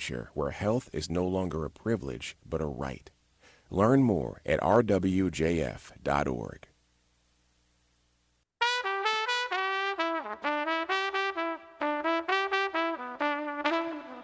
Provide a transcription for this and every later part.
future where health is no longer a privilege but a right. Learn more at rwjf.org.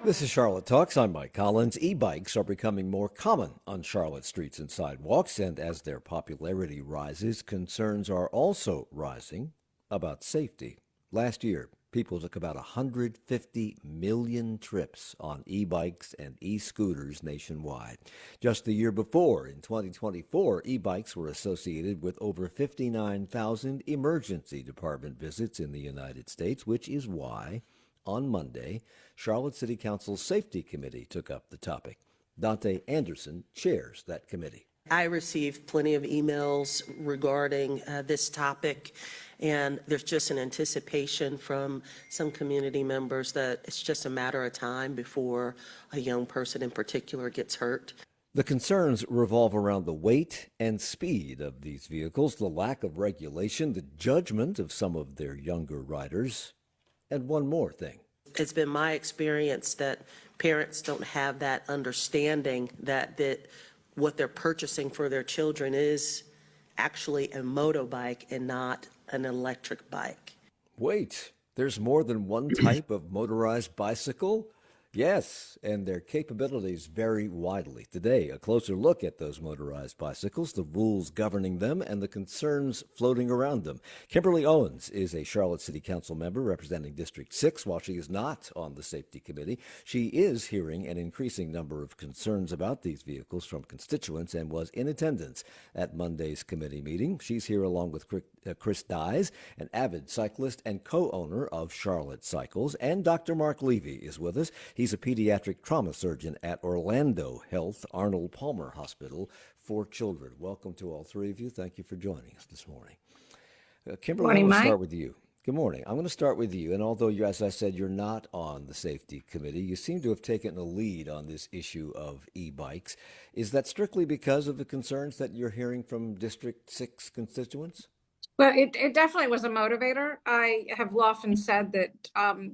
This is Charlotte Talks. I'm Mike Collins. E-bikes are becoming more common on Charlotte streets and sidewalks, and as their popularity rises, concerns are also rising about safety. Last year, people took about 150 million trips on e-bikes and e-scooters nationwide. Just the year before, in 2024, e-bikes were associated with over 59,000 emergency department visits in the United States, which is why on Monday, Charlotte City Council's Safety Committee took up the topic. Dante Anderson chairs that committee. I received plenty of emails regarding this topic, and there's just an anticipation from some community members that it's just a matter of time before a young person in particular gets hurt. The concerns revolve around the weight and speed of these vehicles, the lack of regulation, the judgment of some of their younger riders, and one more thing. It's been my experience that parents don't have that understanding that what they're purchasing for their children is actually a motorbike and not an electric bike. Wait, there's more than one type of motorized bicycle? Yes, and their capabilities vary widely. Today, a closer look at those motorized bicycles, the rules governing them, and the concerns floating around them. Kimberly Owens is a Charlotte City Council member representing District 6. While she is not on the Safety Committee, she is hearing an increasing number of concerns about these vehicles from constituents and was in attendance at Monday's committee meeting. She's here along with Chris Dyes, an avid cyclist and co-owner of Charlotte Cycles, and Dr. Marc Levy is with us. He's a pediatric trauma surgeon at Orlando Health Arnold Palmer Hospital for Children. Welcome to all three of you. Thank you for joining us this morning. Kimberly, I'm going to start with you. Good morning. I'm going to start with you. And although, as I said, you're not on the safety committee, you seem to have taken a lead on this issue of e-bikes. Is that strictly because of the concerns that you're hearing from District 6 constituents? Well, it definitely was a motivator. I have often said that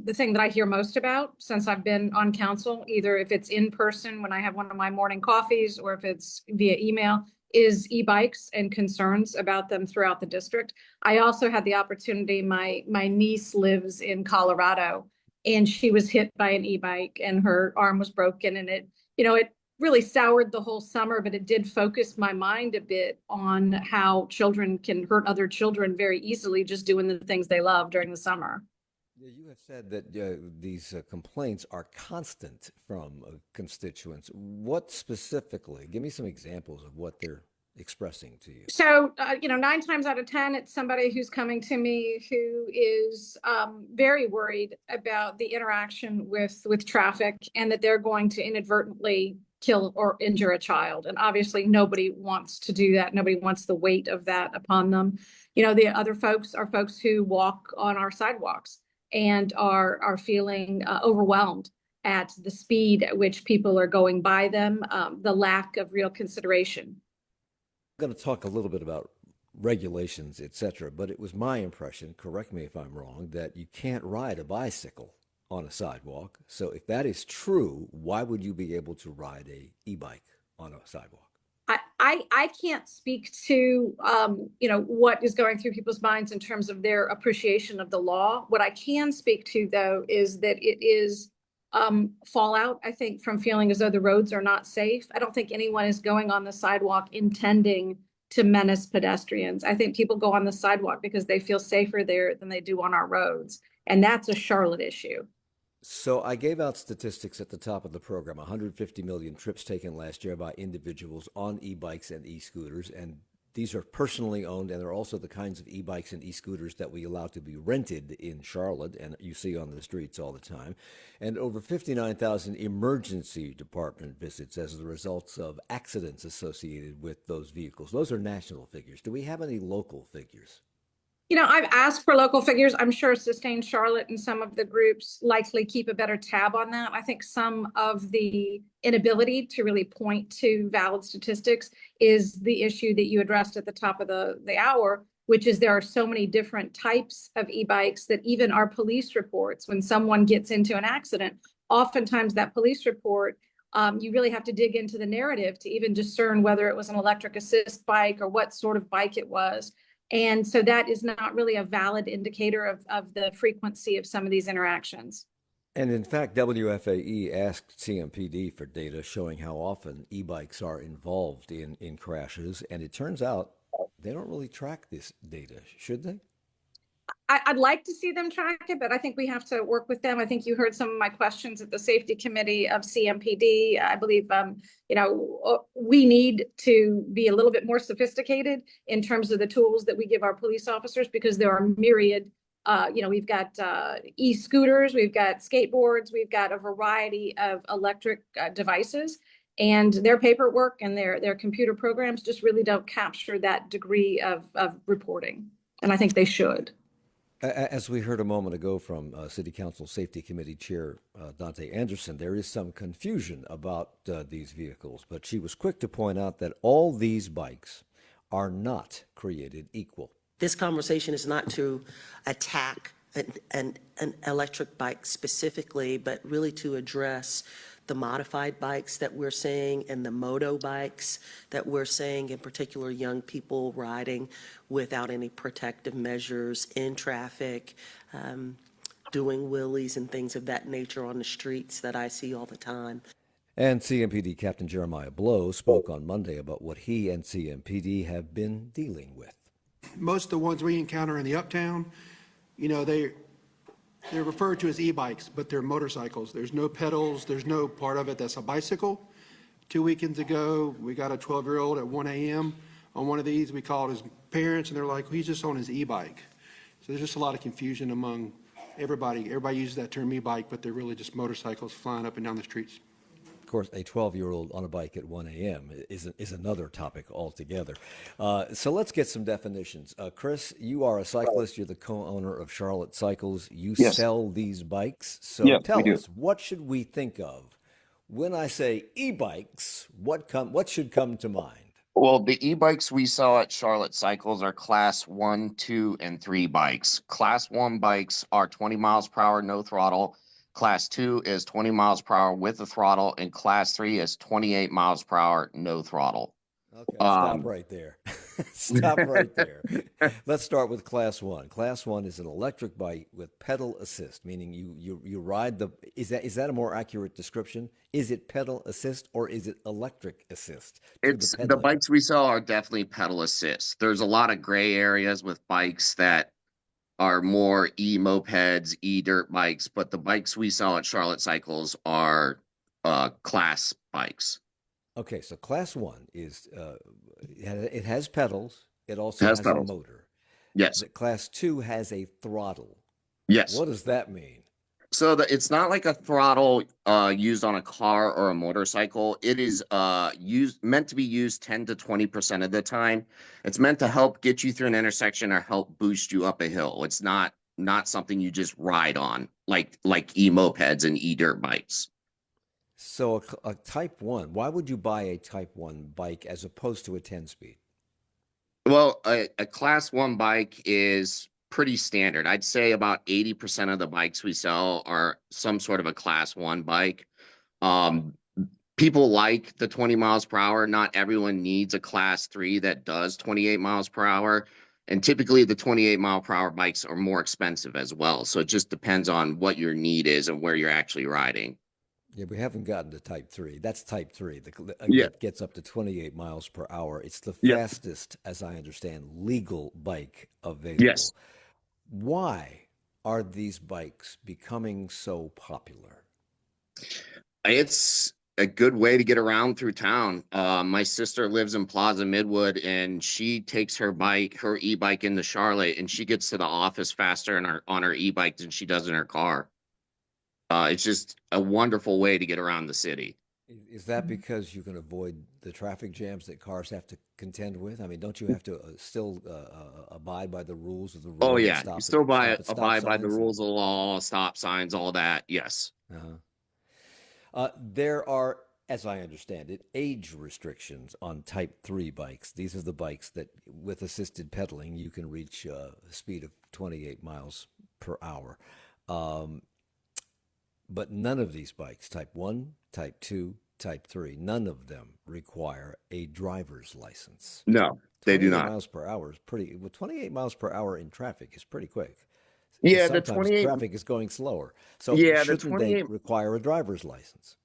the thing that I hear most about since I've been on council, either if it's in person when I have one of my morning coffees or if it's via email, is e-bikes and concerns about them throughout the district. I also had the opportunity, my niece lives in Colorado, and she was hit by an e-bike and her arm was broken, and it really soured the whole summer, but it did focus my mind a bit on how children can hurt other children very easily just doing the things they love during the summer. You have said that these complaints are constant from constituents. What specifically? Give me some examples of what they're expressing to you. So, 9 times out of 10, it's somebody who's coming to me who is very worried about the interaction with traffic and that they're going to inadvertently kill or injure a child. And obviously nobody wants to do that. Nobody wants the weight of that upon them. The other folks are folks who walk on our sidewalks and are feeling overwhelmed at the speed at which people are going by them, the lack of real consideration. I'm going to talk a little bit about regulations, etc., but it was my impression, correct me if I'm wrong, that you can't ride a bicycle on a sidewalk. So if that is true, why would you be able to ride a e-bike on a sidewalk? I can't speak to what is going through people's minds in terms of their appreciation of the law. What I can speak to, though, is that it is fallout, I think, from feeling as though the roads are not safe. I don't think anyone is going on the sidewalk intending to menace pedestrians. I think people go on the sidewalk because they feel safer there than they do on our roads. And that's a Charlotte issue. So I gave out statistics at the top of the program, 150 million trips taken last year by individuals on e-bikes and e-scooters. And these are personally owned, and they're also the kinds of e-bikes and e-scooters that we allow to be rented in Charlotte and you see on the streets all the time. And over 59,000 emergency department visits as a result of accidents associated with those vehicles. Those are national figures. Do we have any local figures? I've asked for local figures. I'm sure Sustain Charlotte and some of the groups likely keep a better tab on that. I think some of the inability to really point to valid statistics is the issue that you addressed at the top of the hour, which is there are so many different types of e-bikes that even our police reports, when someone gets into an accident, oftentimes that police report, you really have to dig into the narrative to even discern whether it was an electric assist bike or what sort of bike it was. And so that is not really a valid indicator of the frequency of some of these interactions. And in fact, WFAE asked CMPD for data showing how often e-bikes are involved in crashes, and it turns out they don't really track this data, should they? I'd like to see them track it, but I think we have to work with them. I think you heard some of my questions at the safety committee of CMPD. I believe, we need to be a little bit more sophisticated in terms of the tools that we give our police officers, because there are myriad. We've got e-scooters, we've got skateboards, we've got a variety of electric devices, and their paperwork and their computer programs just really don't capture that degree of reporting. And I think they should. As we heard a moment ago from City Council Safety Committee Chair Dante Anderson, there is some confusion about these vehicles, but she was quick to point out that all these bikes are not created equal. This conversation is not to attack an electric bike specifically, but really to address the modified bikes that we're seeing and the moto bikes that we're seeing, in particular young people riding without any protective measures in traffic, doing wheelies and things of that nature on the streets that I see all the time. And CMPD Captain Jeremiah Blow spoke on Monday about what he and CMPD have been dealing with. Most of the ones we encounter in the uptown, they're referred to as e-bikes, but they're motorcycles. There's no pedals. There's no part of it that's a bicycle. 2 weekends ago, we got a 12-year-old at 1 a.m. on one of these. We called his parents, and they're like, well, he's just on his e-bike. So there's just a lot of confusion among everybody. Everybody uses that term e-bike, but they're really just motorcycles flying up and down the streets. Of course, a 12-year-old on a bike at 1 a.m. is another topic altogether. So let's get some definitions. Chris, you are a cyclist. You're the co-owner of Charlotte Cycles. You sell these bikes. So tell us, what should we think of when I say e-bikes? What should come to mind? Well, the e-bikes we sell at Charlotte Cycles are class 1, 2, and 3 bikes. Class 1 bikes are 20 miles per hour, no throttle. Class 2 is 20 miles per hour with the throttle, and Class 3 is 28 miles per hour, no throttle. Okay, stop right there. Stop right there. Let's start with Class 1. Class 1 is an electric bike with pedal assist, meaning you ride the. Is that a more accurate description? Is it pedal assist or is it electric assist? The bikes we sell are definitely pedal assist. There's a lot of gray areas with bikes that are more e-mopeds, e-dirt bikes, but the bikes we sell at Charlotte Cycles are class bikes. Okay, so Class 1 is it has pedals. It also has a motor. Yes. Class 2 has a throttle. Yes. What does that mean? So it's not like a throttle used on a car or a motorcycle. It is meant to be used 10 to 20% of the time. It's meant to help get you through an intersection or help boost you up a hill. It's not something you just ride on like e-mopeds and e-dirt bikes. So a Type 1, why would you buy a Type 1 bike as opposed to a 10-speed? Well, a Class 1 bike is pretty standard. I'd say about 80% of the bikes we sell are some sort of a Class 1 bike. People like the 20 miles per hour. Not everyone needs a Class 3 that does 28 miles per hour. And typically the 28 mile per hour bikes are more expensive as well. So it just depends on what your need is and where you're actually riding. Yeah, we haven't gotten to Type 3. That's Type 3. It gets up to 28 miles per hour. It's the fastest, as I understand, legal bike available. Yes. Why are these bikes becoming so popular? It's a good way to get around through town. My sister lives in Plaza Midwood, and she takes her e-bike into Charlotte, and she gets to the office faster on her e-bike than she does in her car. It's just a wonderful way to get around the city. Is that because you can avoid the traffic jams that cars have to contend with? I mean, don't you have to still abide by the rules of the road? Oh, yeah. You still abide by the rules of the law, stop signs, all that. Yes. There are, as I understand it, age restrictions on Type 3 bikes. These are the bikes that, with assisted pedaling, you can reach a speed of 28 miles per hour. But none of these bikes, type 1, type 2, type 3, none of them require a driver's license. No, they do 28 not. miles per hour is pretty, well, 28 miles per hour in traffic is pretty quick. Yeah, the Sometimes 28. traffic is going slower. So Yeah, the shouldn't they 28. require a driver's license?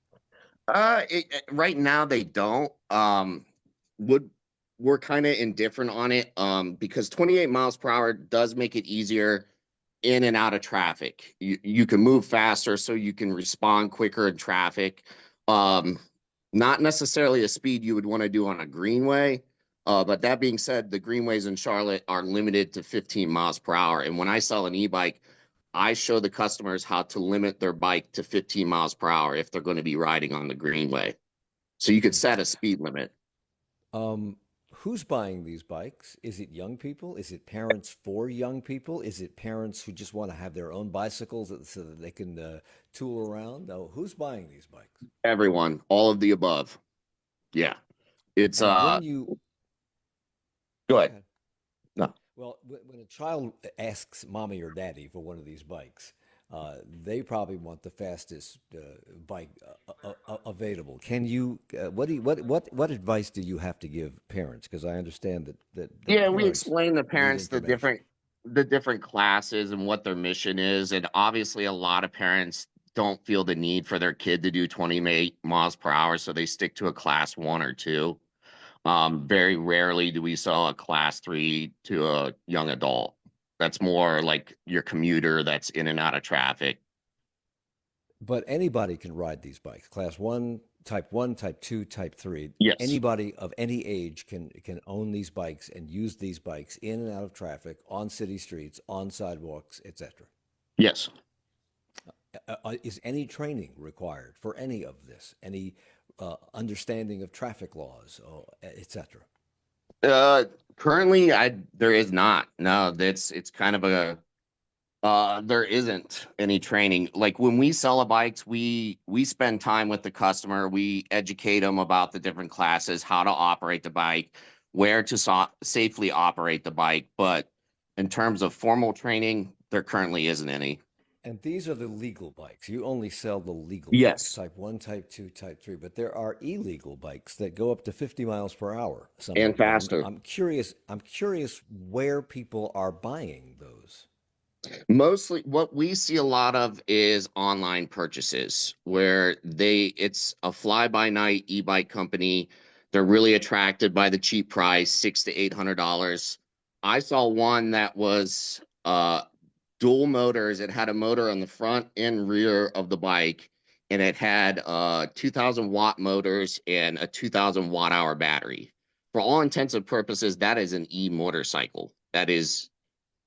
Right now they don't. Would We're kind of indifferent on it. Because 28 miles per hour does make it easier in and out of traffic. You can move faster, so you can respond quicker in traffic. Um, Not necessarily a speed you would want to do on a greenway. But that being said, the greenways in Charlotte are limited to 15 miles per hour. And when I sell an e-bike, I show the customers how to limit their bike to 15 miles per hour if they're going to be riding on the greenway. So you could set a speed limit. Who's buying these bikes? Is it young people? Is it parents for young people? Is it parents who just want to have their own bicycles so that they can tool around? No, who's buying these bikes? Everyone, all of the above. Yeah. It's And when you go ahead. No. Well, when a child asks mommy or daddy for one of these bikes, they probably want the fastest bike available. Can you? What advice do you have to give parents? Because I understand that Yeah, we parents explain to need parents information. the different classes and what their mission is. And obviously a lot of parents don't feel the need for their kid to do 28 miles per hour, so they stick to a class 1 or 2. Very rarely do we sell a class 3 to a young adult. That's more like your commuter that's in and out of traffic. But anybody can ride these bikes. Class 1, Type 2, Type 3. Yes. Anybody of any age can own these bikes and use these bikes in and out of traffic, on city streets, on sidewalks, etc. Yes. Is any training required for any of this? Any understanding of traffic laws, etc.? Currently there is not. No, it's kind of a there isn't any training. Like when we sell a bikes, we spend time with the customer. We educate them about the different classes, how to operate the bike, where to safely operate the bike. But in terms of formal training, there currently isn't any. And these are the legal bikes. You only sell the legal bikes, Yes. Type 1, Type 2, Type 3. But there are illegal bikes that go up to 50 miles per hour. Some And of them. faster. I'm curious where people are buying those. Mostly what we see a lot of is online purchases where it's a fly-by-night e-bike company. They're really attracted by the cheap price, $600 to $800. I saw one that was dual motors. It had a motor on the front and rear of the bike, and it had 2,000 watt motors and a 2,000 watt hour battery. For all intents and purposes, that is an e-motorcycle. That is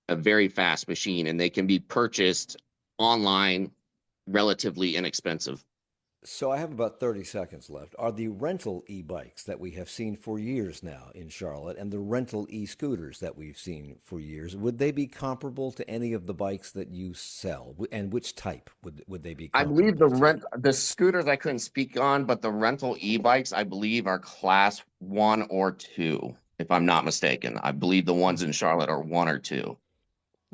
a very fast machine, and they can be purchased online, relatively inexpensive. So I have about 30 seconds left. Are the rental e-bikes that we have seen for years now in Charlotte and the rental e-scooters that we've seen for years, would they be comparable to any of the bikes that you sell? And which type would they be I comparable believe to? the scooters I couldn't speak on, but the rental e-bikes I believe are class 1 or 2, if I'm not mistaken. I believe the ones in Charlotte are 1 or 2.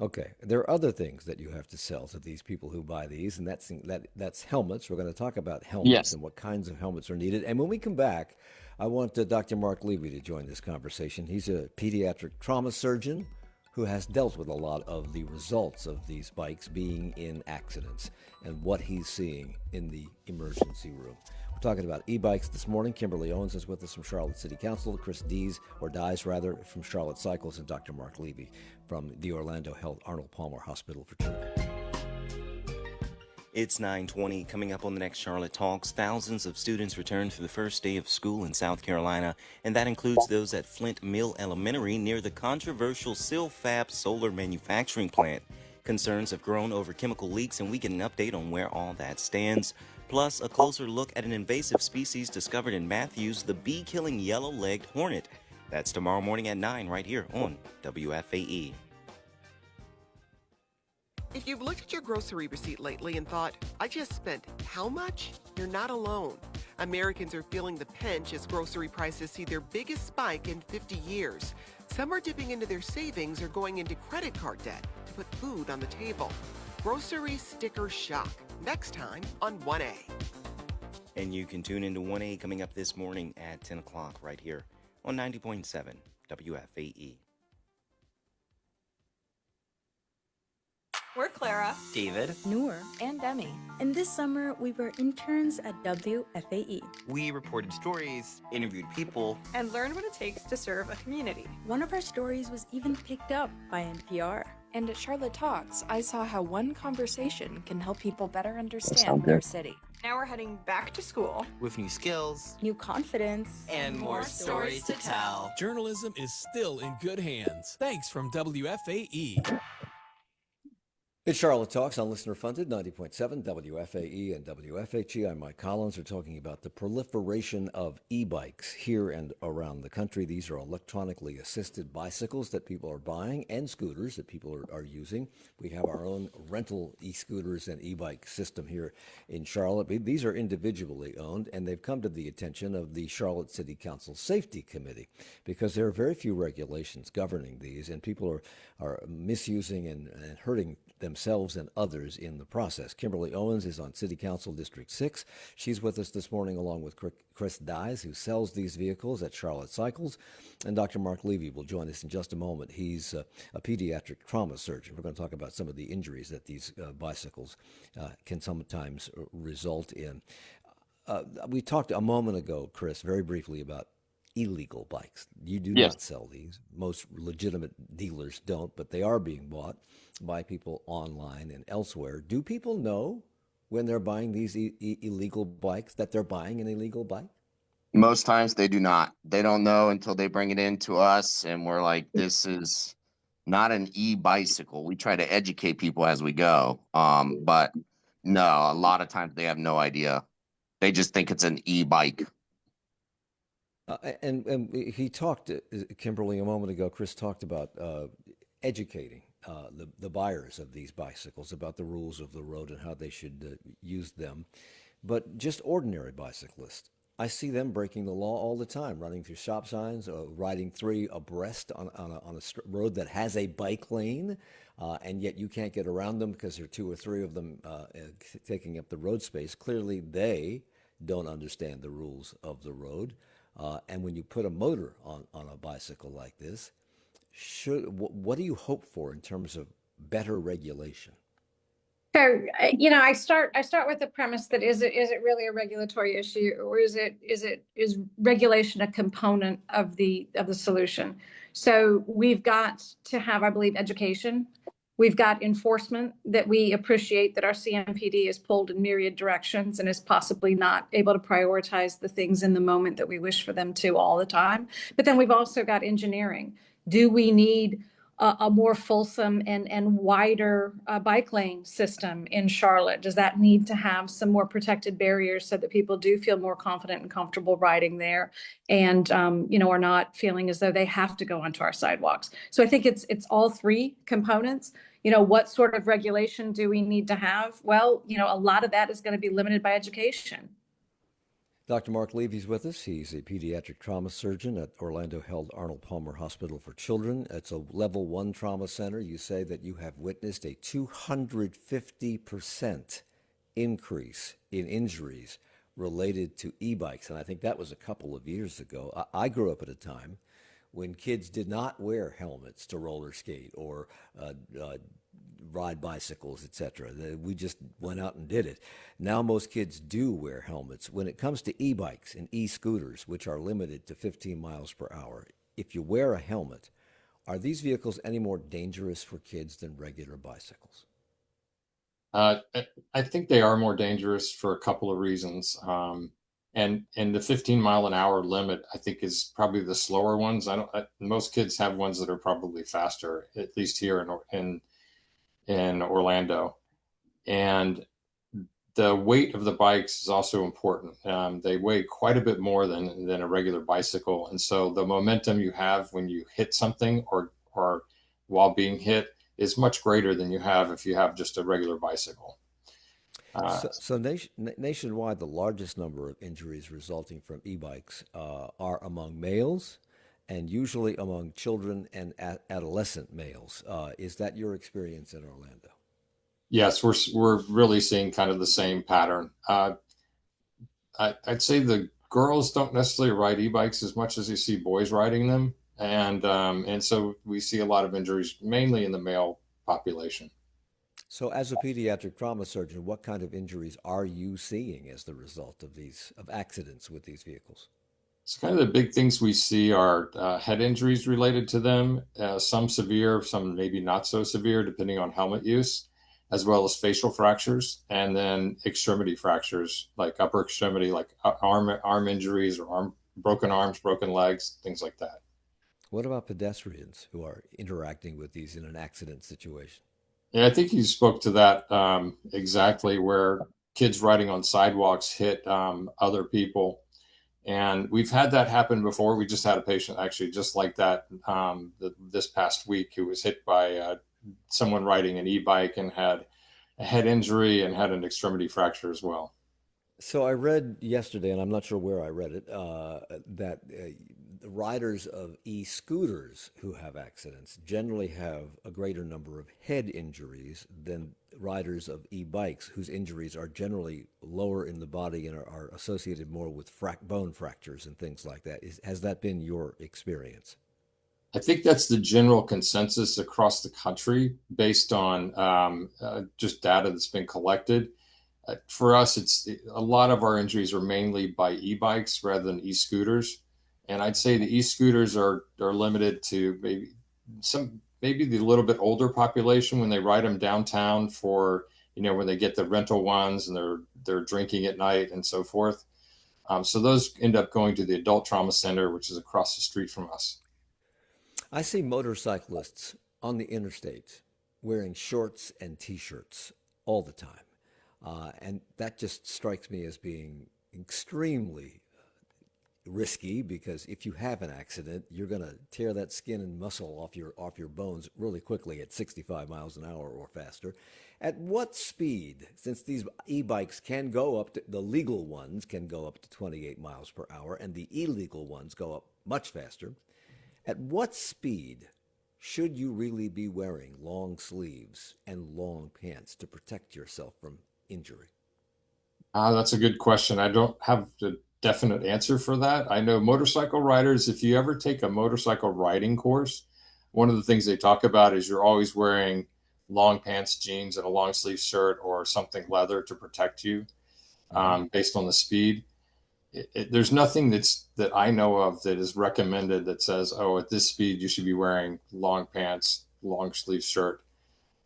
Okay. There are other things that you have to sell to these people who buy these, and that's helmets. We're going to talk about helmets Yes. and what kinds of helmets are needed. And when we come back, I want Dr. Marc Levy to join this conversation. He's a pediatric trauma surgeon who has dealt with a lot of the results of these bikes being in accidents and what he's seeing in the emergency room. We're talking about e-bikes this morning. Kimberly Owens is with us from Charlotte City Council, Chris Dies from Charlotte Cyclist, and Dr. Marc Levy from the Orlando Health Arnold Palmer Hospital for Children. It's 9:20. Coming up on the next Charlotte Talks, thousands of students return for the first day of school in South Carolina, and that includes those at Flint Mill Elementary near the controversial Silfab solar manufacturing plant. Concerns have grown over chemical leaks, and we get an update on where all that stands. Plus, a closer look at an invasive species discovered in Matthews, the bee-killing yellow-legged hornet. That's tomorrow morning at 9 right here on WFAE. If you've looked at your grocery receipt lately and thought, I just spent how much? You're not alone. Americans are feeling the pinch as grocery prices see their biggest spike in 50 years. Some are dipping into their savings or going into credit card debt to put food on the table. Grocery sticker shock. Next time on 1A. And you can tune into 1A coming up this morning at 10 o'clock right here on 90.7 WFAE. We're Clara, David, Noor, and Demi. And this summer, we were interns at WFAE. we reported stories, interviewed people. And learned what it takes to serve a community. One of our stories was even picked up by NPR. And at Charlotte Talks, I saw how one conversation can help people better understand their city. Now we're heading back to school. With new skills New confidence. and more stories to tell. Journalism is still in good hands. Thanks from WFAE. It's Charlotte Talks on Listener Funded, 90.7 WFAE and WFHE. I'm Mike Collins. We're talking about the proliferation of e-bikes here and around the country. These are electronically assisted bicycles that people are buying and scooters that people are using. We have our own rental e-scooters and e-bike system here in Charlotte. These are individually owned, and they've come to the attention of the Charlotte City Council Safety Committee because there are very few regulations governing these, and people are misusing and hurting themselves and others in the process. Kimberly Owens is on City Council District 6. She's with us this morning along with Chris Dyes, who sells these vehicles at Charlotte Cycles. And Dr. Marc Levy will join us in just a moment. He's a pediatric trauma surgeon. We're going to talk about some of the injuries that these bicycles can sometimes result in. We talked a moment ago, Chris, very briefly about illegal bikes. You do Yes. not sell these. Most legitimate dealers don't, but they are being bought by people online and elsewhere. Do people know when they're buying these illegal bikes that they're buying an illegal bike? Most times they do not. They don't know until they bring it in to us, and we're like, this is not an e-bicycle. We try to educate people as we go. But no, a lot of times they have no idea. They just think it's an e-bike. And he talked, Kimberly, a moment ago, Chris talked about educating the buyers of these bicycles about the rules of the road and how they should use them. But just ordinary bicyclists, I see them breaking the law all the time, running through stop signs, riding three abreast on a road that has a bike lane, and yet you can't get around them because there are two or three of them taking up the road space. Clearly, they don't understand the rules of the road. And when you put a motor on a bicycle like this, what do you hope for in terms of better regulation? So, I start with the premise that is it really a regulatory issue, or is regulation a component of the solution? So we've got to have, I believe, education. We've got enforcement that we appreciate that our CMPD is pulled in myriad directions and is possibly not able to prioritize the things in the moment that we wish for them to all the time. But then we've also got engineering. Do we need a more fulsome and wider bike lane system in Charlotte? Does that need to have some more protected barriers so that people do feel more confident and comfortable riding there and, are not feeling as though they have to go onto our sidewalks? So I think it's all three components. What sort of regulation do we need to have? Well, a lot of that is going to be limited by education. Dr. Marc Levy's with us. He's a pediatric trauma surgeon at Orlando Held Arnold Palmer Hospital for Children. It's a level 1 trauma center. You say that you have witnessed a 250% increase in injuries related to e-bikes. And I think that was a couple of years ago. I grew up at a time when kids did not wear helmets to roller skate or ride bicycles, etc. We just went out and did it. Now most kids do wear helmets. When it comes to e-bikes and e-scooters, which are limited to 15 miles per hour, if you wear a helmet, are these vehicles any more dangerous for kids than regular bicycles? I think they are more dangerous for a couple of reasons. And the 15 mile an hour limit, I think, is probably the slower ones. Most kids have ones that are probably faster, at least here in Orlando. And the weight of the bikes is also important. They weigh quite a bit more than a regular bicycle. And so the momentum you have when you hit something or while being hit is much greater than you have if you have just a regular bicycle. Nationwide, the largest number of injuries resulting from e-bikes are among males and usually among children and adolescent males. Is that your experience in Orlando? Yes, we're really seeing kind of the same pattern. I'd say the girls don't necessarily ride e-bikes as much as you see boys riding them, and so we see a lot of injuries mainly in the male population. So, as a pediatric trauma surgeon, what kind of injuries are you seeing as the result of accidents with these vehicles? So kind of the big things we see are head injuries related to them, some severe, some maybe not so severe, depending on helmet use, as well as facial fractures, and then extremity fractures, like upper extremity, like arm injuries or broken arms, broken legs, things like that. What about pedestrians who are interacting with these in an accident situation? Yeah, I think you spoke to that exactly, where kids riding on sidewalks hit other people. And we've had that happen before. We just had a patient actually just like that this past week who was hit by someone riding an e-bike and had a head injury and had an extremity fracture as well. So I read yesterday, and I'm not sure where I read it, that the riders of e-scooters who have accidents generally have a greater number of head injuries than riders of e-bikes, whose injuries are generally lower in the body and are associated more with bone fractures and things like that. Has that been your experience? I think that's the general consensus across the country based on just data that's been collected. For us, a lot of our injuries are mainly by e-bikes rather than e-scooters, and I'd say the e-scooters are limited to maybe the little bit older population when they ride them downtown for when they get the rental ones and they're drinking at night and so forth. So those end up going to the adult trauma center, which is across the street from us. I see motorcyclists on the interstate wearing shorts and t-shirts all the time. And that just strikes me as being extremely risky, because if you have an accident, you're going to tear that skin and muscle off your bones really quickly at 65 miles an hour or faster. At what speed, since these e-bikes can go up to, the legal ones can go up to 28 miles per hour and the illegal ones go up much faster, at what speed should you really be wearing long sleeves and long pants to protect yourself from injury? That's a good question. I don't have a definite answer for that. I know motorcycle riders, if you ever take a motorcycle riding course, one of the things they talk about is you're always wearing long pants, jeans, and a long sleeve shirt or something leather to protect you based on the speed. There's nothing that I know of that is recommended that says, oh, at this speed, you should be wearing long pants, long sleeve shirt.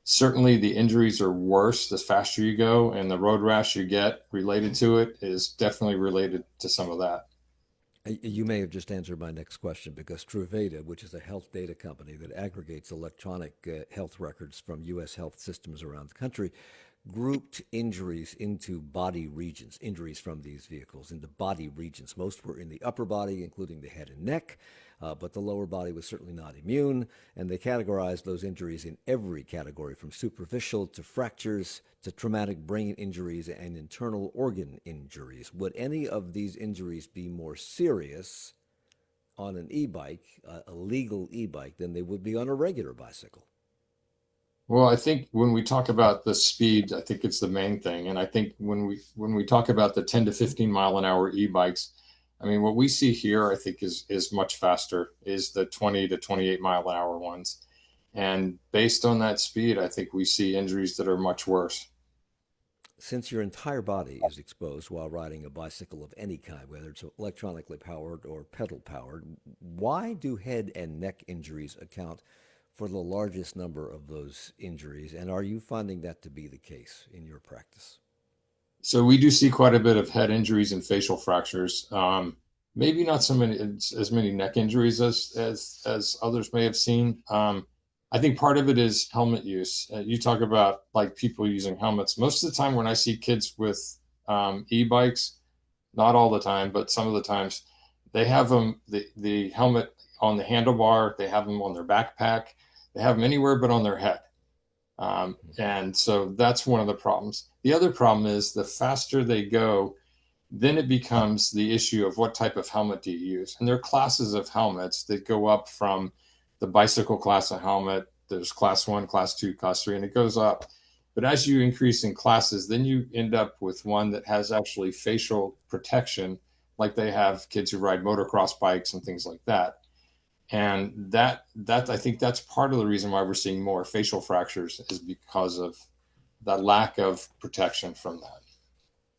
Certainly the injuries are worse the faster you go, and the road rash you get related to it is definitely related to some of that. You may have just answered my next question, because Truveta, which is a health data company that aggregates electronic health records from U.S. health systems around the country, grouped injuries into body regions, injuries from these vehicles into body regions. Most were in the upper body, including the head and neck, but the lower body was certainly not immune, and they categorized those injuries in every category, from superficial to fractures to traumatic brain injuries and internal organ injuries. Would any of these injuries be more serious on an e-bike, a legal e-bike, than they would be on a regular bicycle? Well, I think when we talk about the speed, I think it's the main thing. And I think when we talk about the 10 to 15 mile an hour e-bikes, I mean, what we see here, I think is much faster, is the 20 to 28 mile an hour ones. And based on that speed, I think we see injuries that are much worse. Since your entire body is exposed while riding a bicycle of any kind, whether it's electronically powered or pedal powered, why do head and neck injuries account for the largest number of those injuries? And are you finding that to be the case in your practice? So we do see quite a bit of head injuries and facial fractures. Maybe not as many neck injuries as others may have seen. I think part of it is helmet use. You talk about like people using helmets. Most of the time when I see kids with e-bikes, not all the time, but some of the times, they have the helmet on the handlebar, they have them on their backpack, they have them anywhere but on their head. And so that's one of the problems. The other problem is the faster they go, then it becomes the issue of what type of helmet do you use. And there are classes of helmets that go up from the bicycle class of helmet. There's class 1, class 2, class 3, and it goes up. But as you increase in classes, then you end up with one that has actually facial protection, like they have kids who ride motocross bikes and things like that. And that I think that's part of the reason why we're seeing more facial fractures, is because of that lack of protection from that.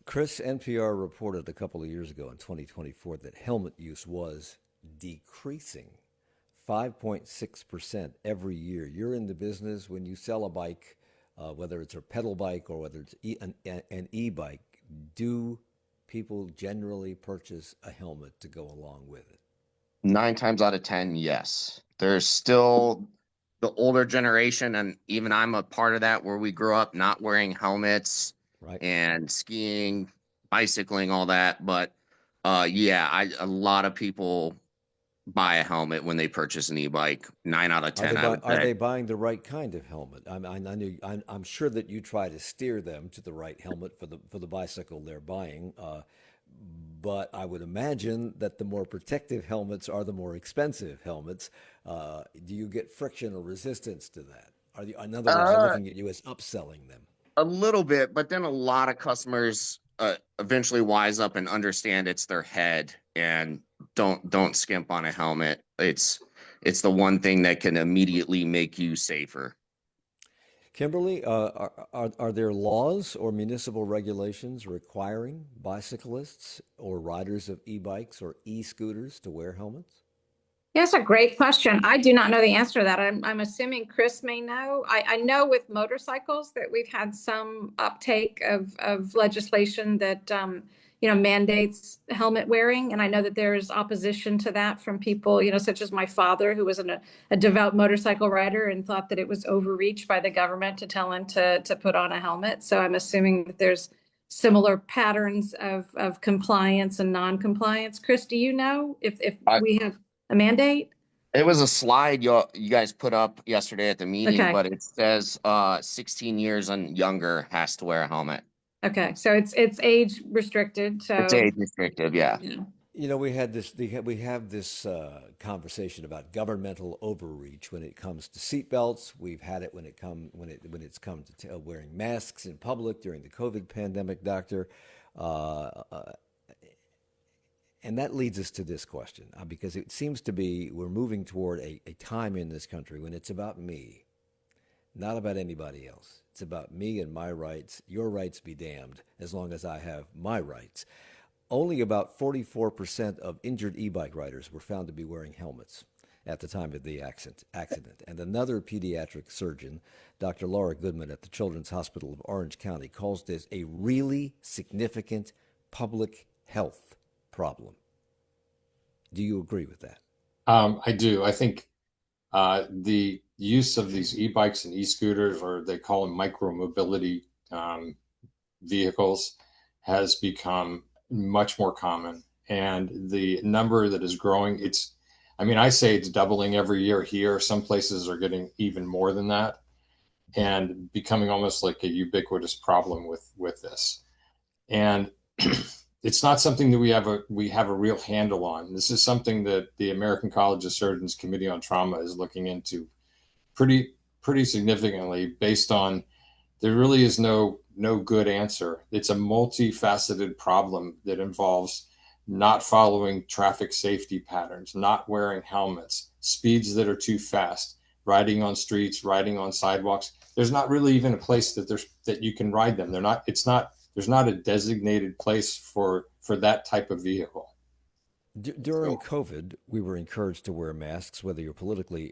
Chris, NPR reported a couple of years ago in 2024 that helmet use was decreasing 5.6% every year. You're in the business when you sell a bike, whether it's a pedal bike or whether it's an e-bike, do people generally purchase a helmet to go along with it? 9 times out of 10, yes. There's still the older generation, and even I'm a part of that, where we grew up not wearing helmets, right, and skiing, bicycling, all that. But yeah, a lot of people buy a helmet when they purchase an e-bike. 9 out of 10, I would Are say. they buying the right kind of helmet? I'm sure that you try to steer them to the right helmet for the bicycle they're buying. But I would imagine that the more protective helmets are the more expensive helmets. Do you get friction or resistance to that? In other words, they're looking at you as upselling them. A little bit, but then a lot of customers eventually wise up and understand it's their head, and don't skimp on a helmet. It's the one thing that can immediately make you safer. Kimberly, are there laws or municipal regulations requiring bicyclists or riders of e-bikes or e-scooters to wear helmets? Yes, a great question. I do not know the answer to that. I'm assuming Chris may know. I know with motorcycles that we've had some uptake of legislation that mandates helmet wearing, and I know that there's opposition to that from people, such as my father, who was a devout motorcycle rider and thought that it was overreach by the government to tell him to put on a helmet. So I'm assuming that there's similar patterns of compliance and non-compliance. Chris, do you know if we have a mandate? It was a slide you guys put up yesterday at the meeting, Okay. but it says 16 years and younger has to wear a helmet. Okay, so it's age restricted. So It's age restrictive, yeah. We have this conversation about governmental overreach when it comes to seatbelts. We've had it when it's come to wearing masks in public during the COVID pandemic, Doctor. And that leads us to this question, because it seems to be we're moving toward a time in this country when it's about me, not about anybody else. It's about me and my rights. Your rights be damned, as long as I have my rights. Only about 44% of injured e-bike riders were found to be wearing helmets at the time of the accident. And another pediatric surgeon, Dr. Laura Goodman at the Children's Hospital of Orange County, calls this a really significant public health problem. Do you agree with that? I do. I think the use of these e-bikes and e-scooters, or they call them micro-mobility vehicles, has become much more common. And the number that is growing, I say it's doubling every year here. Some places are getting even more than that, and becoming almost like a ubiquitous problem with this. And it's not something that we have a real handle on. This is something that the American College of Surgeons Committee on Trauma is looking into pretty significantly, based on there really is no good answer. It's a multifaceted problem that involves not following traffic safety patterns, not wearing helmets, speeds that are too fast, riding on streets, riding on sidewalks. There's not really even a place that you can ride them. There's not a designated place for that type of vehicle. During COVID, we were encouraged to wear masks, whether you politically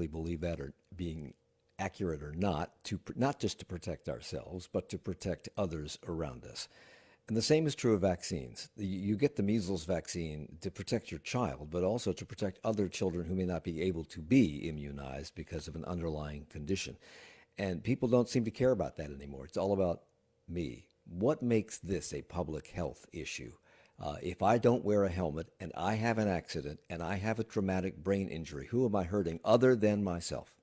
believe that or being accurate or not, not just to protect ourselves, but to protect others around us. And the same is true of vaccines. You get the measles vaccine to protect your child, but also to protect other children who may not be able to be immunized because of an underlying condition. And people don't seem to care about that anymore. It's all about me. What makes this a public health issue? If I don't wear a helmet and I have an accident and I have a traumatic brain injury, who am I hurting other than myself?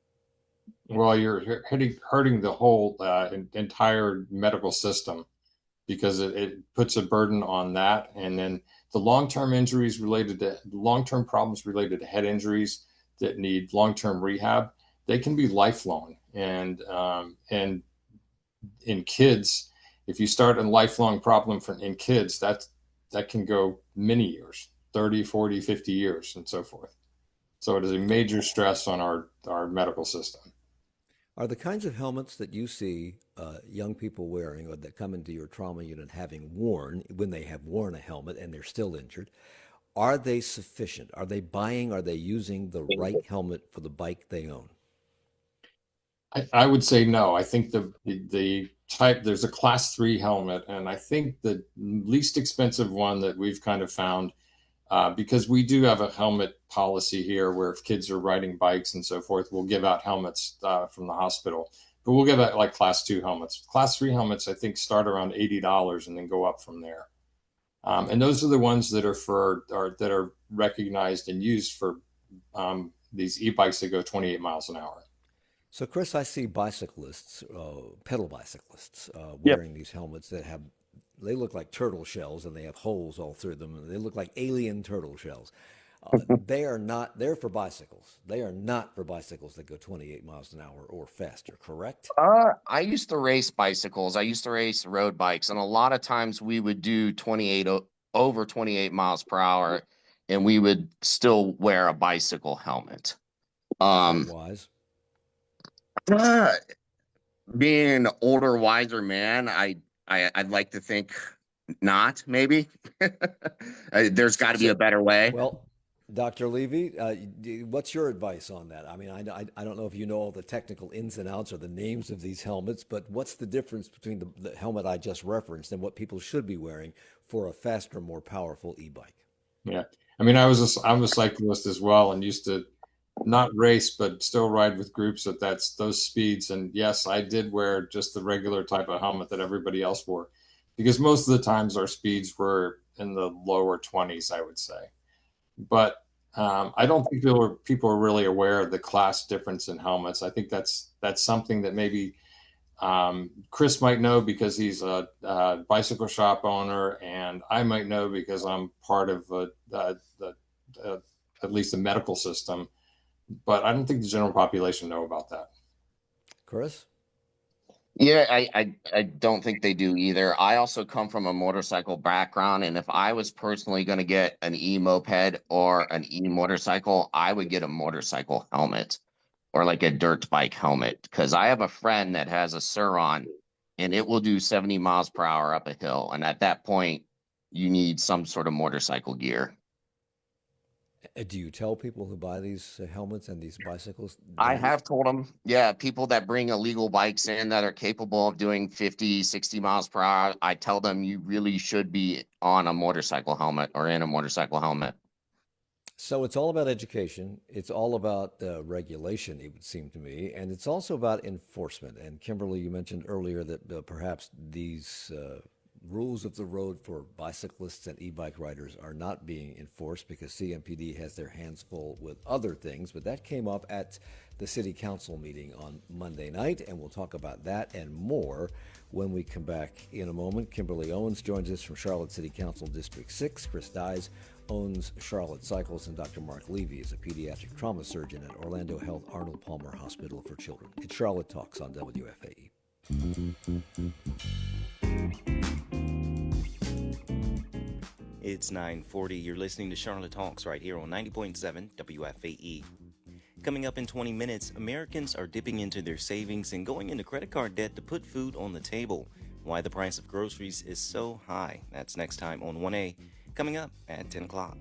Well, you're hurting the whole entire medical system, because it puts a burden on that. And then the long-term problems related to head injuries that need long-term rehab, they can be lifelong. And in kids, if you start a lifelong problem in kids, that can go many years, 30, 40, 50 years, and so forth. So it is a major stress on our medical system. Are the kinds of helmets that you see young people wearing, or that come into your trauma unit having worn, when they have worn a helmet and they're still injured, are they sufficient? Are they using the right helmet for the bike they own? I would say no. I think the type, there's a class 3 helmet, and I think the least expensive one that we've kind of found, because we do have a helmet policy here where if kids are riding bikes and so forth, we'll give out helmets from the hospital, but we'll give out like class 2 helmets. Class 3 helmets, I think, start around $80 and then go up from there. And those are the ones that are recognized and used for these e-bikes that go 28 miles an hour. So, Chris, I see bicyclists, pedal bicyclists, wearing these helmets they look like turtle shells, and they have holes all through them, and they look like alien turtle shells. They're for bicycles. They are not for bicycles that go 28 miles an hour or faster, correct? I used to race bicycles. I used to race road bikes, and a lot of times we would do over 28 miles per hour, and we would still wear a bicycle helmet. Wise. Being an older, wiser man, I'd like to think not, maybe. There's got to be a better way. Well, Dr. Levy, what's your advice on that? I mean, I don't know if you know all the technical ins and outs or the names of these helmets, but what's the difference between the helmet I just referenced and what people should be wearing for a faster, more powerful e-bike? Yeah. I mean, I'm a cyclist as well, and used to not race, but still ride with groups at those speeds. And yes, I did wear just the regular type of helmet that everybody else wore, because most of the times our speeds were in the lower 20s, I would say. But I don't think people are really aware of the class difference in helmets. I think that's something that maybe Chris might know because he's a bicycle shop owner, and I might know because I'm part of at least the medical system. But I don't think the general population know about that. Chris? Yeah, I don't think they do either. I also come from a motorcycle background, and if I was personally going to get an e-moped or an e-motorcycle, I would get a motorcycle helmet or like a dirt bike helmet, because I have a friend that has a Sur-Ron, and it will do 70 miles per hour up a hill. And at that point, you need some sort of motorcycle gear. Do you tell people who buy these helmets and these bicycles? I have told them, yeah, people that bring illegal bikes in that are capable of doing 50, 60 miles per hour, I tell them you really should be on a motorcycle helmet or in a motorcycle helmet. So it's all about education. It's all about regulation, it would seem to me. And it's also about enforcement. And Kimberly, you mentioned earlier that perhaps these rules of the road for bicyclists and e-bike riders are not being enforced because CMPD has their hands full with other things. But that came up at the City Council meeting on Monday night, and we'll talk about that and more when we come back in a moment. Kimberly Owens joins us from Charlotte City Council District 6. Chris Dyes owns Charlotte Cyclist, and Dr. Marc Levy is a pediatric trauma surgeon at Orlando Health Arnold Palmer Hospital for Children. It's Charlotte Talks on WFAE. It's 9:40. You're listening to Charlotte Talks right here on 90.7 WFAE. Coming up in 20 minutes, Americans are dipping into their savings and going into credit card debt to put food on the table. Why the price of groceries is so high. That's next time on 1A, coming up at 10 o'clock.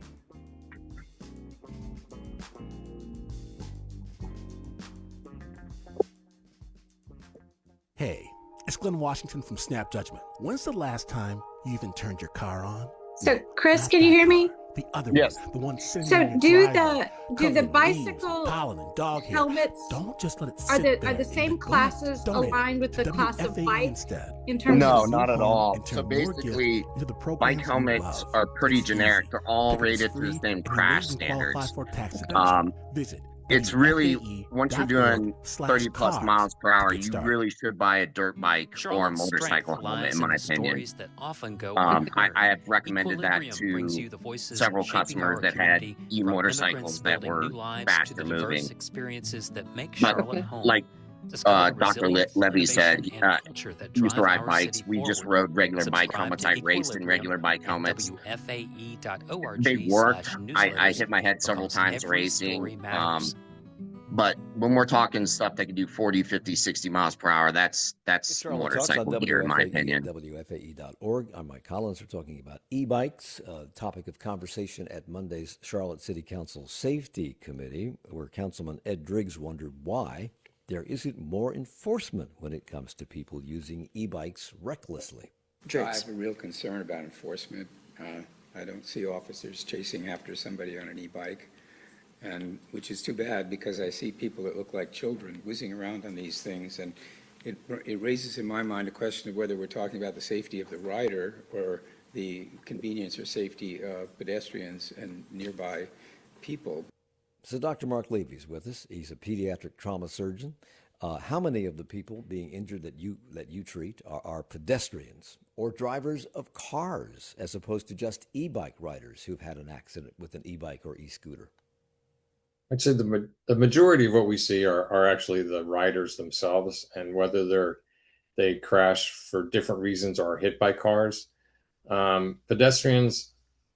Hey, it's Glenn Washington from Snap Judgment. When's the last time you even turned your car on? So, Chris, can you hear me? The other yes. one, the one sitting So, in your driveway, do the covered in bicycle leaves, pollen and dog hair. helmets Don't just let it are sit the there are the in same the classes donate aligned with the to class of WFAE bike instead. in terms No, of not at all. and turn So your basically, gift into the programs bike you helmets love. are pretty It's generic. easy. They're all Because it's rated to the free same and you crash may even qualify standards. for tax deduction. Visit It's really, once you're doing 30 plus WFAE.org/cars miles per hour, to get you started. really should buy a dirt bike or a Charlotte's motorcycle strength helmet, lies in my the opinion. stories that often go I unheard. have recommended that Equilibrium brings to you the voices several shaping our customers that had community, from e-motorcycles immigrants that building were new lives to faster the moving. diverse experiences that make But Charlotte home. like Dr. Levy said he used to ride bikes. We just rode regular bike helmets. I raced in regular bike helmets. They work. I hit my head several times racing. But when we're talking stuff that can do 40, 50, 60 miles per hour, that's motorcycle gear, in my opinion. WFAE.org. I'm Mike Collins. We're talking about e-bikes, topic of conversation at Monday's Charlotte City Council Safety Committee, where Councilman Ed Driggs wondered why there isn't more enforcement when it comes to people using e-bikes recklessly. I have a real concern about enforcement. I don't see officers chasing after somebody on an e-bike, and which is too bad because I see people that look like children whizzing around on these things, and it raises in my mind a question of whether we're talking about the safety of the rider or the convenience or safety of pedestrians and nearby people. So Dr. Marc Levy is with us. He's a pediatric trauma surgeon. How many of the people being injured that you treat are pedestrians or drivers of cars as opposed to just e-bike riders who've had an accident with an e-bike or e-scooter? I'd say the majority of what we see are actually the riders themselves, and whether they crash for different reasons or are hit by cars. Pedestrians,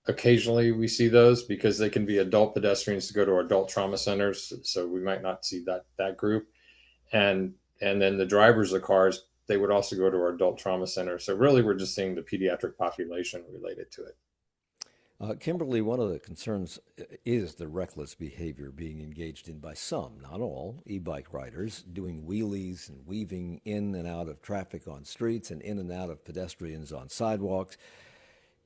occasionally we see those because they can be adult pedestrians to go to adult trauma centers, so we might not see that group. And then the drivers of cars, they would also go to our adult trauma center. So really we're just seeing the pediatric population related to it. Kimberly, one of the concerns is the reckless behavior being engaged in by some, not all, e-bike riders, doing wheelies and weaving in and out of traffic on streets and in and out of pedestrians on sidewalks.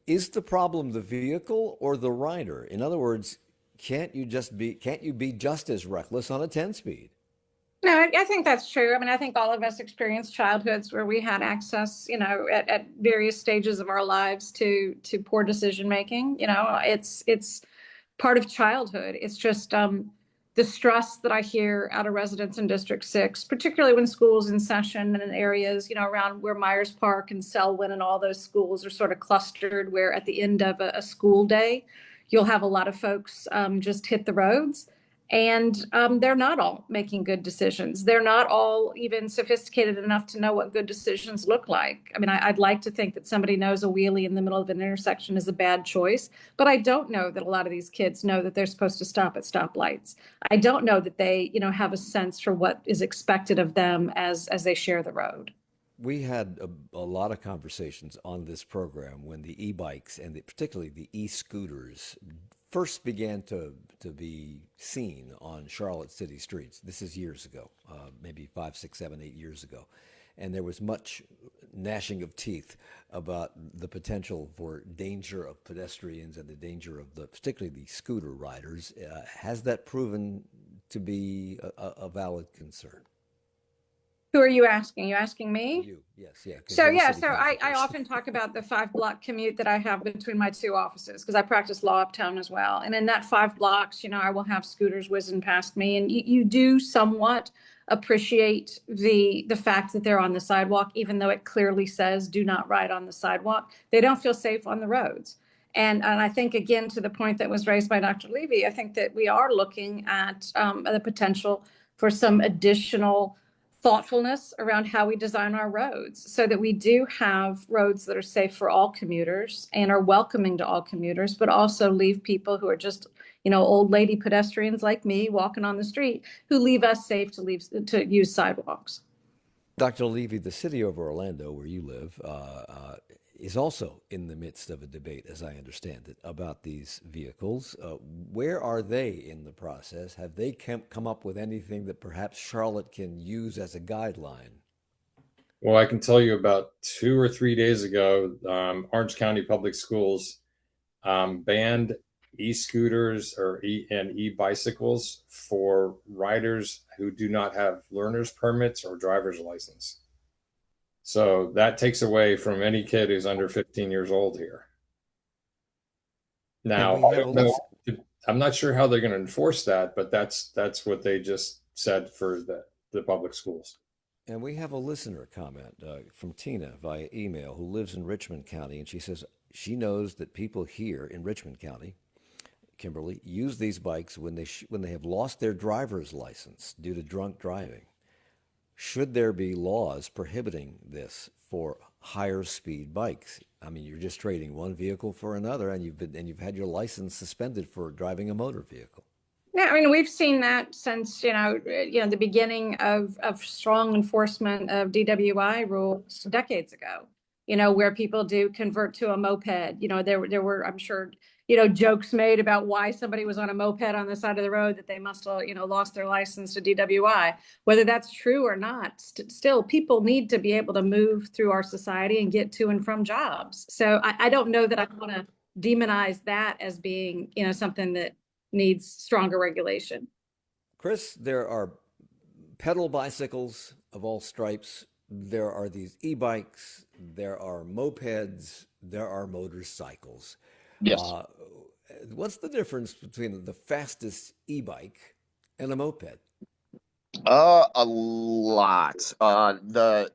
Is the problem the vehicle or the rider? In other words, can't you be just as reckless on a 10-speed? No, I think that's true. I mean, I think all of us experienced childhoods where we had access, at various stages of our lives to poor decision making. It's part of childhood. It's just the stress that I hear out of residents in District 6, particularly when school's in session and in areas, around where Myers Park and Selwyn and all those schools are sort of clustered, where at the end of a school day, you'll have a lot of folks just hit the roads. And they're not all making good decisions. They're not all even sophisticated enough to know what good decisions look like. I mean, I'd like to think that somebody knows a wheelie in the middle of an intersection is a bad choice, but I don't know that a lot of these kids know that they're supposed to stop at stoplights. I don't know that they, have a sense for what is expected of them as they share the road. We had a lot of conversations on this program when the e-bikes and particularly the e-scooters first began to be seen on Charlotte city streets. This is years ago, maybe 5, 6, 7, 8 years ago. And there was much gnashing of teeth about the potential for danger of pedestrians and the danger of particularly the scooter riders. Has that proven to be a valid concern? Who are you asking? You asking me? You, yes, yeah. So I often talk about the 5-block commute that I have between my two offices because I practice law uptown as well. And in that 5 blocks, I will have scooters whizzing past me, and you do somewhat appreciate the fact that they're on the sidewalk, even though it clearly says do not ride on the sidewalk. They don't feel safe on the roads. And I think, again, to the point that was raised by Dr. Levy, I think that we are looking at the potential for some additional thoughtfulness around how we design our roads so that we do have roads that are safe for all commuters and are welcoming to all commuters, but also leave people who are just, old lady pedestrians like me walking on the street who leave us safe to use sidewalks. Dr. Levy, the city of Orlando, where you live, is also in the midst of a debate, as I understand it, about these vehicles. Where are they in the process? Have they come up with anything that perhaps Charlotte can use as a guideline? Well, I can tell you about 2 or 3 days ago, Orange County Public Schools banned e-scooters and e-bicycles for riders who do not have learner's permits or driver's license. So that takes away from any kid who's under 15 years old here. Now, I'm not sure how they're going to enforce that, but that's what they just said for the public schools. And we have a listener comment from Tina via email who lives in Richmond County, and she says she knows that people here in Richmond County, Kimberly, use these bikes when they have lost their driver's license due to drunk driving. Should there be laws prohibiting this for higher speed bikes? I mean, you're just trading one vehicle for another, and you've had your license suspended for driving a motor vehicle. Yeah, I mean, we've seen that since, the beginning of strong enforcement of DWI rules decades ago, where people do convert to a moped. There were, I'm sure, jokes made about why somebody was on a moped on the side of the road, that they must have, lost their license to DWI. Whether that's true or not, still people need to be able to move through our society and get to and from jobs. So I don't know that I want to demonize that as being, something that needs stronger regulation. Chris, there are pedal bicycles of all stripes. There are these e-bikes. There are mopeds. There are motorcycles. Yes. What's the difference between the fastest e-bike and a moped? A lot. The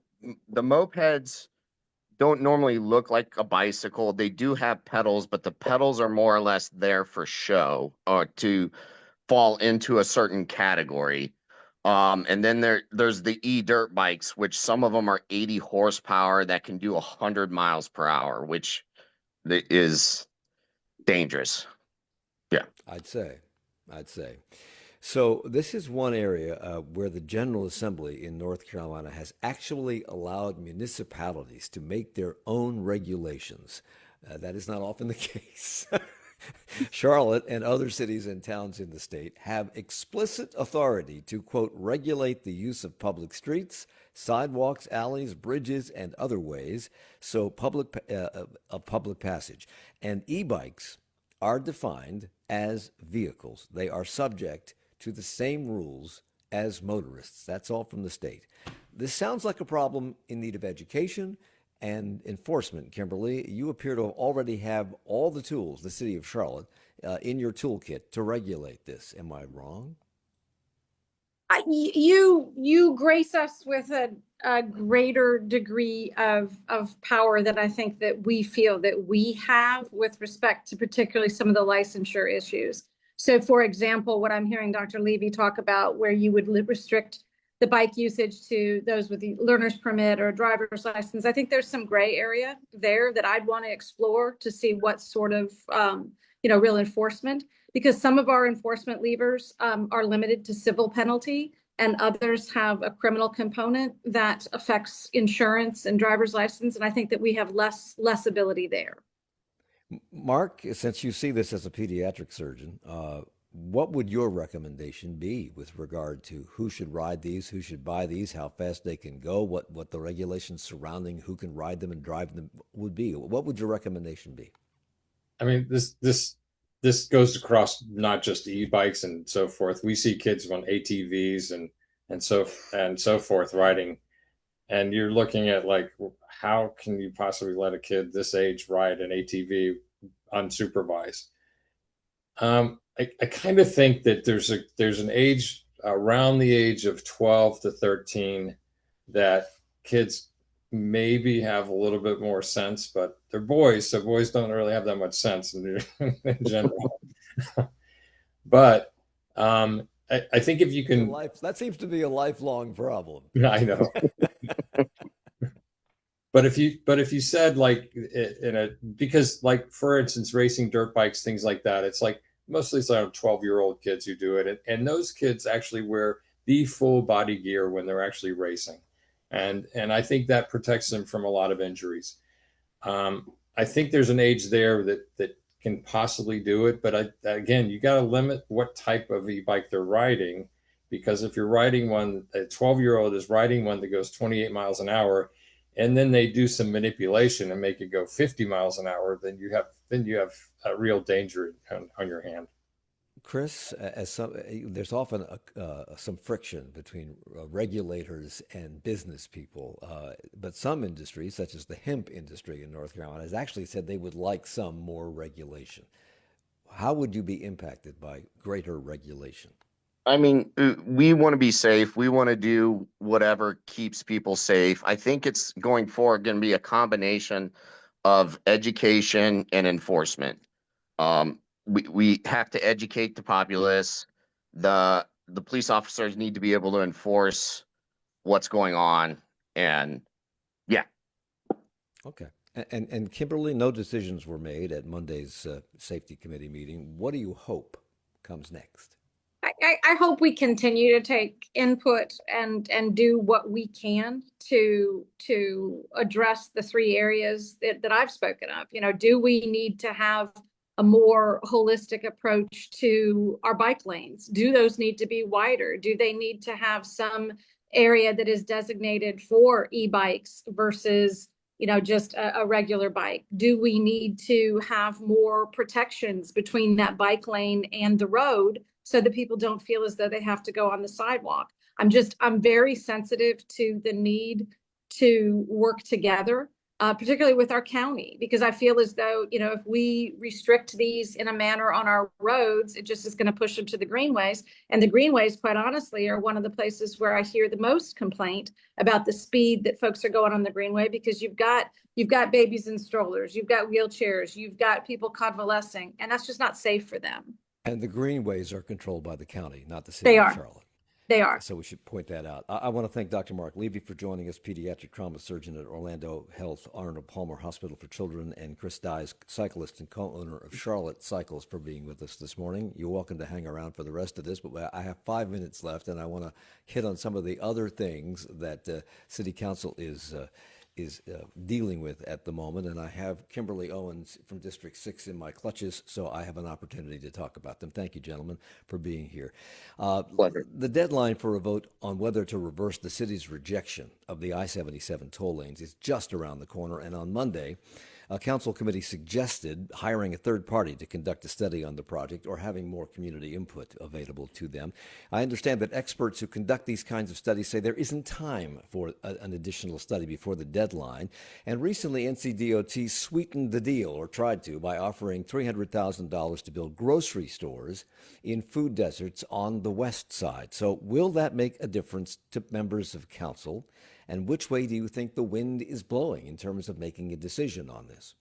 mopeds don't normally look like a bicycle. They do have pedals, but the pedals are more or less there for show or to fall into a certain category. And then there's the e-dirt bikes, which some of them are 80 horsepower that can do 100 miles per hour, which is dangerous. Yeah. I'd say. So this is one area where the General Assembly in North Carolina has actually allowed municipalities to make their own regulations. That is not often the case. Charlotte and other cities and towns in the state have explicit authority to, quote, regulate the use of public streets, sidewalks, alleys, bridges, and other ways, so public passage. And e-bikes are defined as vehicles. They are subject to the same rules as motorists. That's all from the state. This sounds like a problem in need of education and enforcement. Kimberly, you appear to already have all the tools, the city of Charlotte, in your toolkit to regulate this. Am I wrong? You grace us with a greater degree of power that I think that we feel that we have with respect to particularly some of the licensure issues. So, for example, what I'm hearing Dr. Levy talk about, where you would restrict the bike usage to those with the learner's permit or driver's license, I think there's some gray area there that I'd want to explore to see what sort of real enforcement, because some of our enforcement levers are limited to civil penalty, and others have a criminal component that affects insurance and driver's license. And I think that we have less ability there. Mark, since you see this as a pediatric surgeon, what would your recommendation be with regard to who should ride these, who should buy these, how fast they can go, what the regulations surrounding who can ride them and drive them would be? What would your recommendation be? I mean, this goes across not just e-bikes and so forth. We see kids on ATVs and so forth riding, and you're looking at like, how can you possibly let a kid this age ride an ATV unsupervised? I kind of think that there's an age around the age of 12 to 13 that kids maybe have a little bit more sense, but they're boys, so boys don't really have that much sense in general. But I think if you can, that seems to be a lifelong problem. I know. But if you said like because like, for instance, racing dirt bikes, things like that, it's like mostly it's like 12-year-old kids who do it. And those kids actually wear the full body gear when they're actually racing. And I think that protects them from a lot of injuries. I think there's an age there that can possibly do it. But again, you got to limit what type of e-bike they're riding, because if you're riding one, a 12-year-old is riding one that goes 28 miles an hour, and then they do some manipulation and make it go 50 miles an hour, then you have a real danger on your hand. Chris, there's often some friction between regulators and business people, but some industries, such as the hemp industry in North Carolina, has actually said they would like some more regulation. How would you be impacted by greater regulation? I mean, we want to be safe. We want to do whatever keeps people safe. I think it's going forward going to be a combination of education and enforcement. We have to educate the populace. The police officers need to be able to enforce what's going on. And yeah. Okay. And Kimberly, no decisions were made at Monday's safety committee meeting. What do you hope comes next? I hope we continue to take input and do what we can to address the three areas that I've spoken of. You know, do we need to have a more holistic approach to our bike lanes? Do those need to be wider? Do they need to have some area that is designated for e-bikes versus, you know, just a regular bike? Do we need to have more protections between that bike lane and the road so that people don't feel as though they have to go on the sidewalk? I'm very sensitive to the need to work together, particularly with our county, because I feel as though, you know, if we restrict these in a manner on our roads, it just is going to push them to the greenways. And the greenways, quite honestly, are one of the places where I hear the most complaint about the speed that folks are going on the greenway, because you've got babies in strollers, you've got wheelchairs, you've got people convalescing, and that's just not safe for them. And the greenways are controlled by the county, not the city of Charlotte. They are. So we should point that out. I want to thank Dr. Marc Levy for joining us, pediatric trauma surgeon at Orlando Health Arnold Palmer Hospital for Children, and Chris Dyes, cyclist and co-owner of Charlotte Cycles, for being with us this morning. You're welcome to hang around for the rest of this, but I have 5 minutes left, and I want to hit on some of the other things that City Council is dealing with at the moment, and I have Kimberly Owens from District 6 in my clutches, so I have an opportunity to talk about them. Thank you, gentlemen, for being here. Pleasure. The deadline for a vote on whether to reverse the city's rejection of the I-77 toll lanes is just around the corner, and on Monday, a council committee suggested hiring a third party to conduct a study on the project or having more community input available to them. I understand that experts who conduct these kinds of studies say there isn't time for an additional study before the deadline. And recently, NCDOT sweetened the deal, or tried to, by offering $300,000 to build grocery stores in food deserts on the west side. So will that make a difference to members of council? And which way do you think the wind is blowing in terms of making a decision on this?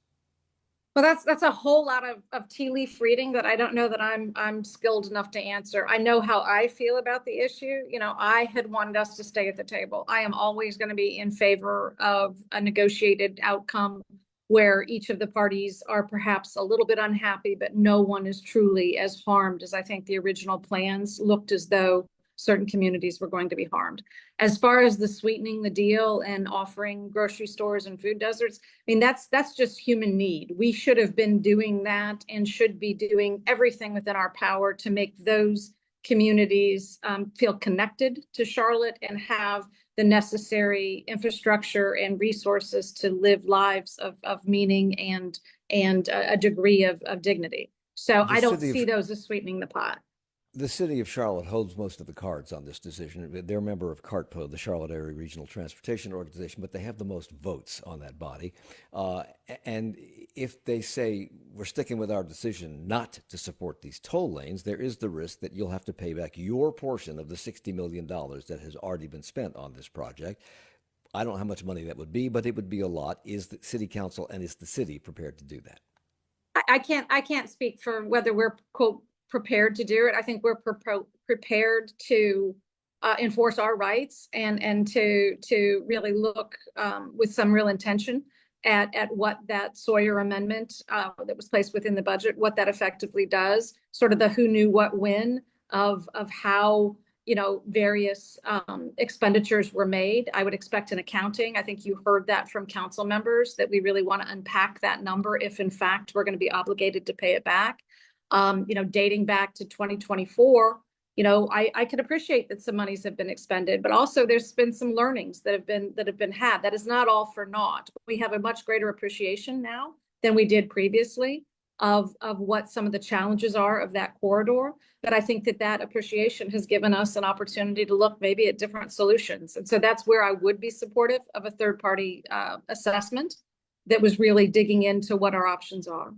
Well, that's a whole lot of tea leaf reading that I don't know that I'm skilled enough to answer. I know how I feel about the issue. You know, I had wanted us to stay at the table. I am always going to be in favor of a negotiated outcome where each of the parties are perhaps a little bit unhappy, but no one is truly as harmed as I think the original plans looked as though certain communities were going to be harmed. As far as the sweetening the deal and offering grocery stores and food deserts, I mean, that's just human need. We should have been doing that and should be doing everything within our power to make those communities feel connected to Charlotte and have the necessary infrastructure and resources to live lives of meaning and a degree of dignity. So I don't see those as sweetening the pot. The city of Charlotte holds most of the cards on this decision. They're a member of CARTPO, the Charlotte Area Regional Transportation Organization, but they have the most votes on that body. And if they say we're sticking with our decision not to support these toll lanes, there is the risk that you'll have to pay back your portion of the $60 million that has already been spent on this project. I don't know how much money that would be, but it would be a lot. Is the city council and is the city prepared to do that? I can't speak for whether we're, quote, prepared to do it. I think we're prepared to enforce our rights and to really look with some real intention at what that Sawyer amendment that was placed within the budget, what that effectively does, sort of the who knew what when of how, you know, various expenditures were made. I would expect an accounting. I think you heard that from council members, that we really want to unpack that number if in fact we're going to be obligated to pay it back. You know, dating back to 2024, you know, I can appreciate that some monies have been expended, but also there's been some learnings that have been had. That is not all for naught. We have a much greater appreciation now than we did previously of what some of the challenges are of that corridor. But I think that appreciation has given us an opportunity to look maybe at different solutions. And so that's where I would be supportive of a third party assessment that was really digging into what our options are.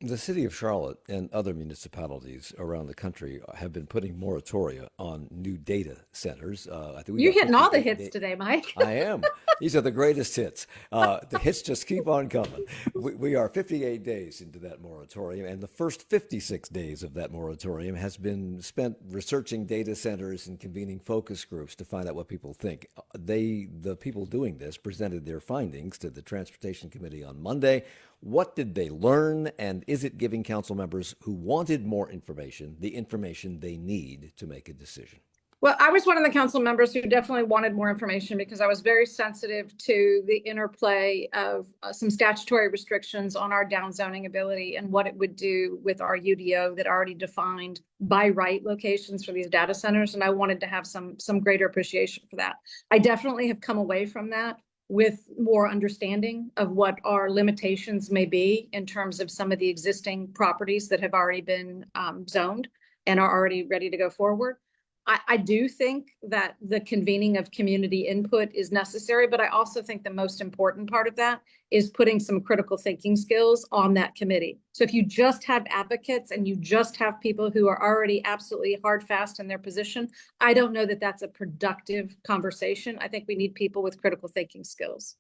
The city of Charlotte and other municipalities around the country have been putting moratoria on new data centers. I think we You're got hitting all the 58 hits today, Mike. I am. These are the greatest hits. The hits just keep on coming. We are 58 days into that moratorium, and the first 56 days of that moratorium has been spent researching data centers and convening focus groups to find out what people think. The people doing this presented their findings to the Transportation Committee on Monday. What did they learn, and is it giving council members who wanted more information the information they need to make a decision? Well, I was one of the council members who definitely wanted more information because I was very sensitive to the interplay of some statutory restrictions on our downzoning ability and what it would do with our UDO that already defined by right locations for these data centers. And I wanted to have some greater appreciation for that. I definitely have come away from that with more understanding of what our limitations may be in terms of some of the existing properties that have already been zoned and are already ready to go forward. I do think that the convening of community input is necessary, but I also think the most important part of that is putting some critical thinking skills on that committee. So if you just have advocates and you just have people who are already absolutely hard fast in their position, I don't know that that's a productive conversation. I think we need people with critical thinking skills.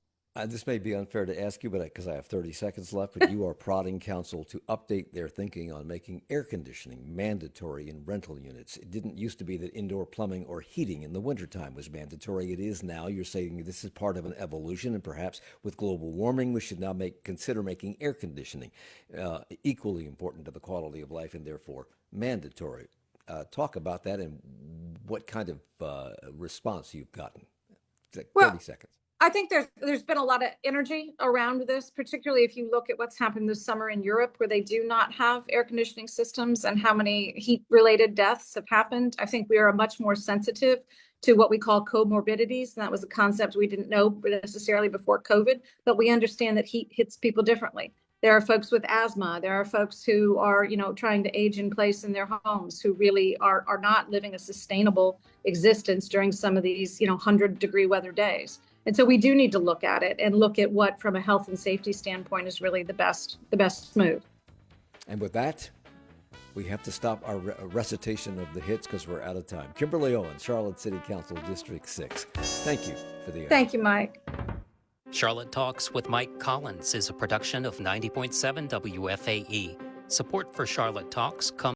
This may be unfair to ask you, but because I have 30 seconds left, but you are prodding council to update their thinking on making air conditioning mandatory in rental units. It didn't used to be that indoor plumbing or heating in the wintertime was mandatory. It is now. You're saying this is part of an evolution, and perhaps with global warming, we should now consider making air conditioning equally important to the quality of life and therefore mandatory. Talk about that and what kind of response you've gotten. 30 seconds. I think there's been a lot of energy around this, particularly if you look at what's happened this summer in Europe, where they do not have air conditioning systems and how many heat-related deaths have happened. I think we are much more sensitive to what we call comorbidities. And that was a concept we didn't know necessarily before COVID, but we understand that heat hits people differently. There are folks with asthma. There are folks who are, trying to age in place in their homes, who really are not living a sustainable existence during some of these, 100-degree weather days. And so we do need to look at it and look at what, from a health and safety standpoint, is really the best move. And with that, we have to stop our recitation of the hits because we're out of time. Kimberly Owens, Charlotte City Council, District 6. Thank you for the. Thank you, Mike. Charlotte Talks with Mike Collins is a production of 90.7 WFAE. Support for Charlotte Talks comes